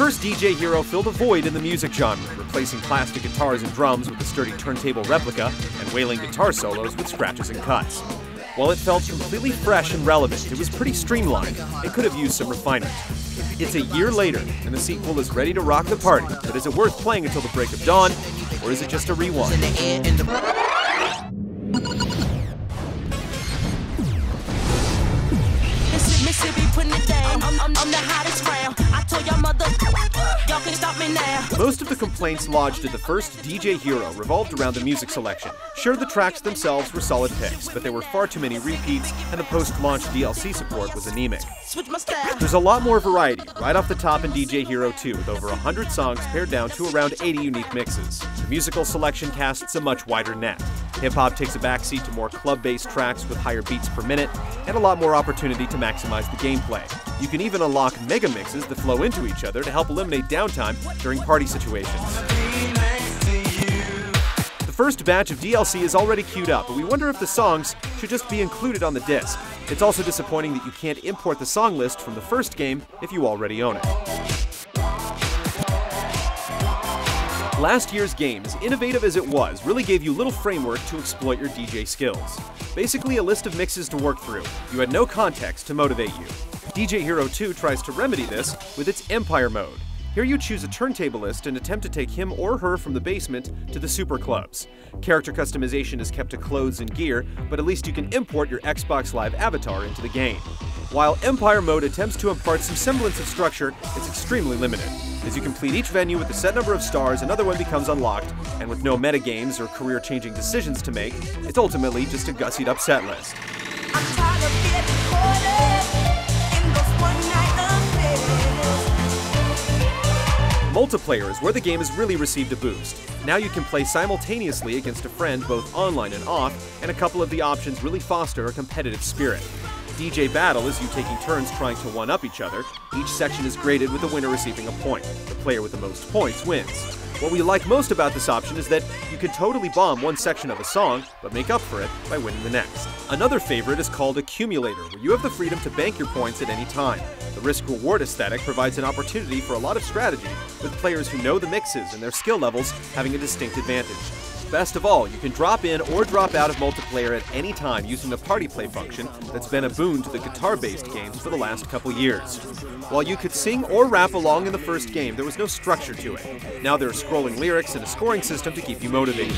first DJ Hero filled a void in the music genre, replacing plastic guitars and drums with a sturdy turntable replica and wailing guitar solos with scratches and cuts. While it felt completely fresh and relevant, it was pretty streamlined and could have used some refinement. It's a year later, and the sequel is ready to rock the party, but is it worth playing until the break of dawn, or is it just a rewind? Most of the complaints lodged at the first DJ Hero revolved around the music selection. Sure, the tracks themselves were solid picks, but there were far too many repeats, and the post-launch DLC support was anemic. There's a lot more variety right off the top in DJ Hero 2, with over 100 songs pared down to around 80 unique mixes. The musical selection casts a much wider net. Hip-hop takes a backseat to more club-based tracks with higher beats per minute, and a lot more opportunity to maximize the gameplay. You can even unlock mega mixes that flow into each other to help eliminate downtime during party situations. The first batch of DLC is already queued up, but we wonder if the songs should just be included on the disc. It's also disappointing that you can't import the song list from the first game if you already own it. Last year's game, as innovative as it was, really gave you little framework to exploit your DJ skills. Basically a list of mixes to work through. You had no context to motivate you. DJ Hero 2 tries to remedy this with its Empire mode. Here you choose a turntablist and attempt to take him or her from the basement to the super clubs. Character customization is kept to clothes and gear, but at least you can import your Xbox Live avatar into the game. While Empire mode attempts to impart some semblance of structure, it's extremely limited. As you complete each venue with a set number of stars, another one becomes unlocked, and with no metagames or career-changing decisions to make, it's ultimately just a gussied-up set list. Multiplayer is where the game has really received a boost. Now you can play simultaneously against a friend both online and off, and a couple of the options really foster a competitive spirit. DJ Battle is you taking turns trying to one-up each other. Each section is graded with the winner receiving a point. The player with the most points wins. What we like most about this option is that you can totally bomb one section of a song, but make up for it by winning the next. Another favorite is called Accumulator, where you have the freedom to bank your points at any time. The risk-reward aesthetic provides an opportunity for a lot of strategy, with players who know the mixes and their skill levels having a distinct advantage. Best of all, you can drop in or drop out of multiplayer at any time using the party play function that's been a boon to the guitar-based games for the last couple years. While you could sing or rap along in the first game, there was no structure to it. Now there are scrolling lyrics and a scoring system to keep you motivated.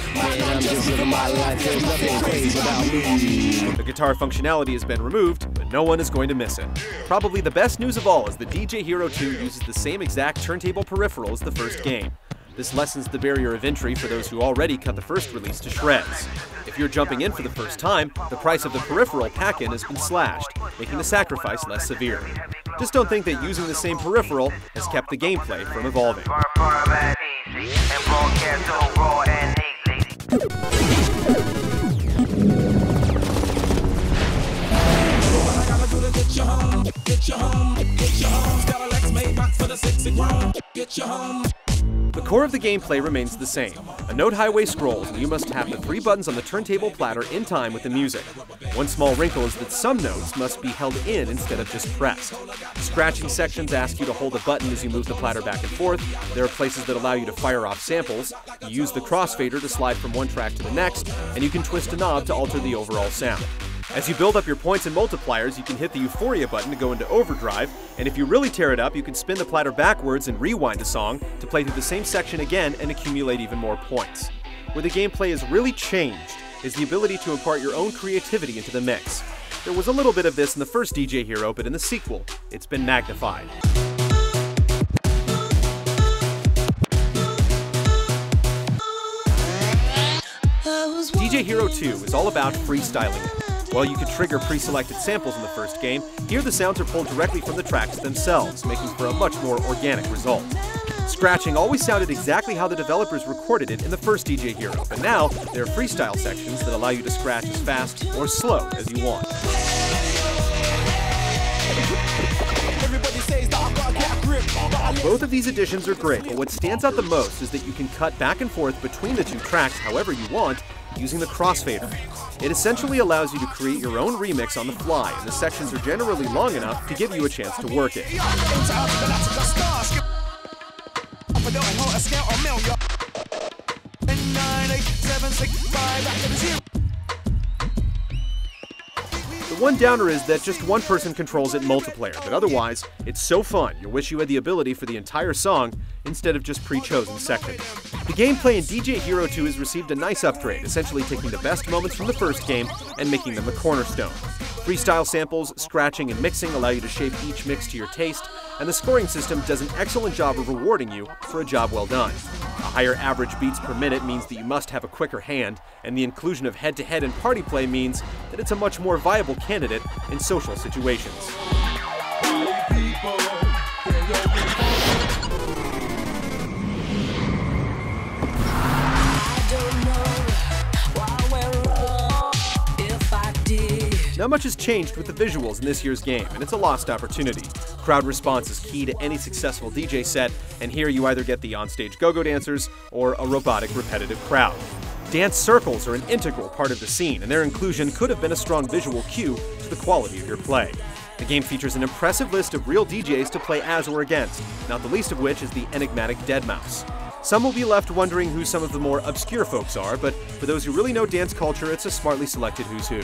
The guitar functionality has been removed, but no one is going to miss it. Probably the best news of all is that DJ Hero 2 uses the same exact turntable peripheral as the first game. This lessens the barrier of entry for those who already cut the first release to shreds. If you're jumping in for the first time, the price of the peripheral pack-in has been slashed, making the sacrifice less severe. Just don't think that using the same peripheral has kept the gameplay from evolving. The core of the gameplay remains the same. A note highway scrolls, and you must have the 3 buttons on the turntable platter in time with the music. One small wrinkle is that some notes must be held in instead of just pressed. Scratching sections ask you to hold a button as you move the platter back and forth. There are places that allow you to fire off samples. You use the crossfader to slide from one track to the next, and you can twist a knob to alter the overall sound. As you build up your points and multipliers, you can hit the Euphoria button to go into overdrive, and if you really tear it up, you can spin the platter backwards and rewind a song to play through the same section again and accumulate even more points. Where the gameplay has really changed is the ability to impart your own creativity into the mix. There was a little bit of this in the first DJ Hero, but in the sequel, it's been magnified. DJ Hero 2 is all about freestyling it. While you could trigger pre-selected samples in the first game, here the sounds are pulled directly from the tracks themselves, making for a much more organic result. Scratching always sounded exactly how the developers recorded it in the first DJ Hero, but now there are freestyle sections that allow you to scratch as fast or slow as you want. Both of these additions are great, but what stands out the most is that you can cut back and forth between the two tracks however you want using the crossfader. It essentially allows you to create your own remix on the fly, and the sections are generally long enough to give you a chance to work it. The one downer is that just one person controls it multiplayer, but otherwise, it's so fun you'll wish you had the ability for the entire song instead of just pre-chosen sections. The gameplay in DJ Hero 2 has received a nice upgrade, essentially taking the best moments from the first game and making them the cornerstone. Freestyle samples, scratching, and mixing allow you to shape each mix to your taste, and the scoring system does an excellent job of rewarding you for a job well done. A higher average beats per minute means that you must have a quicker hand, and the inclusion of head-to-head and party play means that it's a much more viable candidate in social situations. Not much has changed with the visuals in this year's game, and it's a lost opportunity. Crowd response is key to any successful DJ set, and here you either get the onstage go-go dancers or a robotic, repetitive crowd. Dance circles are an integral part of the scene, and their inclusion could have been a strong visual cue to the quality of your play. The game features an impressive list of real DJs to play as or against, not the least of which is the enigmatic Deadmau5. Some will be left wondering who some of the more obscure folks are, but for those who really know dance culture, it's a smartly selected who's who.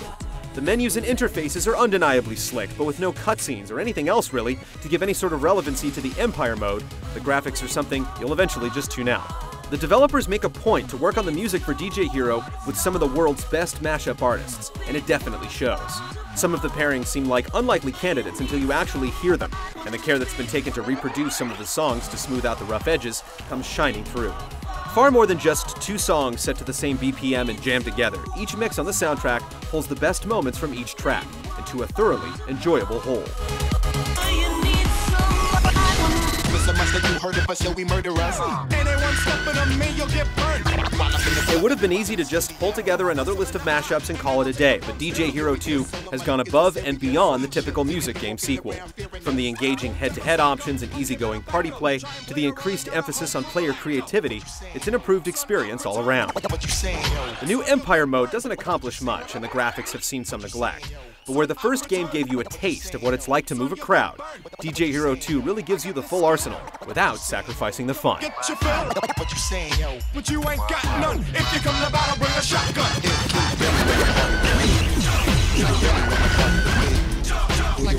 The menus and interfaces are undeniably slick, but with no cutscenes or anything else really to give any sort of relevancy to the Empire mode, the graphics are something you'll eventually just tune out. The developers make a point to work on the music for DJ Hero with some of the world's best mashup artists, and it definitely shows. Some of the pairings seem like unlikely candidates until you actually hear them, and the care that's been taken to reproduce some of the songs to smooth out the rough edges comes shining through. Far more than just two songs set to the same BPM and jammed together, each mix on the soundtrack pulls the best moments from each track into a thoroughly enjoyable whole. It would have been easy to just pull together another list of mashups and call it a day, but DJ Hero 2 has gone above and beyond the typical music game sequel. From the engaging head-to-head options and easygoing party play to the increased emphasis on player creativity, it's an improved experience all around. The new Empire mode doesn't accomplish much, and the graphics have seen some neglect. But where the first game gave you a taste of what it's like to move a crowd, DJ Hero 2 really gives you the full arsenal without sacrificing the fun. But you ain't got none. If you come to battle, bring a shotgun. Like